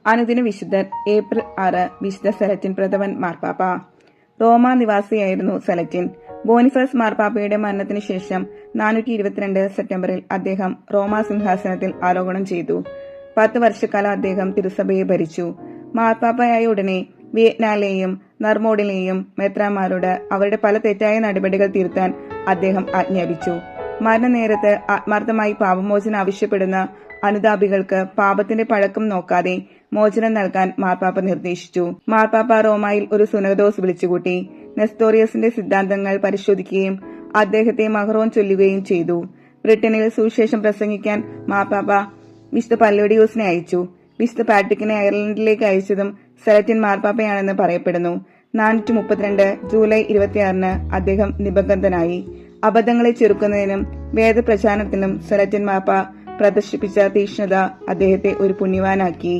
അനുദിന വിശുദ്ധർ ഏപ്രിൽ 6 വിശുദ്ധ സെലറ്റിൻ പ്രഥമൻ മാർപ്പാപ്പ. റോമ നിവാസിയായിരുന്നു സെലറ്റിൻ. ബോണിഫസ് മാർപ്പാപ്പയുടെ മരണത്തിന് ശേഷം 422 സെപ്റ്റംബറിൽ അദ്ദേഹം റോമ സിംഹാസനത്തിൽ ആരോഹണം ചെയ്തു. 10 വർഷക്കാലം അദ്ദേഹം തിരുസഭയെ ഭരിച്ചു. മാർപ്പാപ്പയായ ഉടനെ വിയറ്റ്നാലെയും നർമോഡിലെയും മെത്രാന്മാരോട് അവരുടെ പല തെറ്റായ നടപടികൾ തിരുത്താൻ അദ്ദേഹം ആജ്ഞാപിച്ചു. മരണനേരത്ത് ആത്മാർത്ഥമായി പാപമോചനം ആവശ്യപ്പെടുന്ന അനുതാപികൾക്ക് പാപത്തിന്റെ പഴക്കം നോക്കാതെ മോചനം നൽകാൻ മാർപ്പാപ്പ നിർദ്ദേശിച്ചു. മാർപ്പാപ്പ റോമായിൽ ഒരു സുനകദോസ് വിളിച്ചുകൂട്ടി. നെസ്തോറിയസിന്റെ സിദ്ധാന്തങ്ങൾ പരിശോധിക്കുകയും അദ്ദേഹത്തെ മഹറോൻ ചൊല്ലുകയും ചെയ്തു. ബ്രിട്ടനിൽ സുവിശേഷം പ്രസംഗിക്കാൻ മാർപ്പാപ്പ വിശുദ്ധ പല്ലോഡിയോസിനെ അയച്ചു. വിശുദ്ധ പാട്രിക്കിനെ അയർലൻഡിലേക്ക് അയച്ചതും സെലറ്റിൻ മാർപ്പാപ്പയാണെന്ന് പറയപ്പെടുന്നു. 432 ജൂലൈ 26 അദ്ദേഹം നിബന്ധനായി. അബദ്ധങ്ങളെ ചെറുക്കുന്നതിനും വേദപ്രചാരണത്തിനും സെലറ്റിൻ മാർപ്പാപ്പ പ്രദർശിപ്പിച്ച തീക്ഷ്ണത അദ്ദേഹത്തെ ഒരു പുണ്യവാനാക്കി.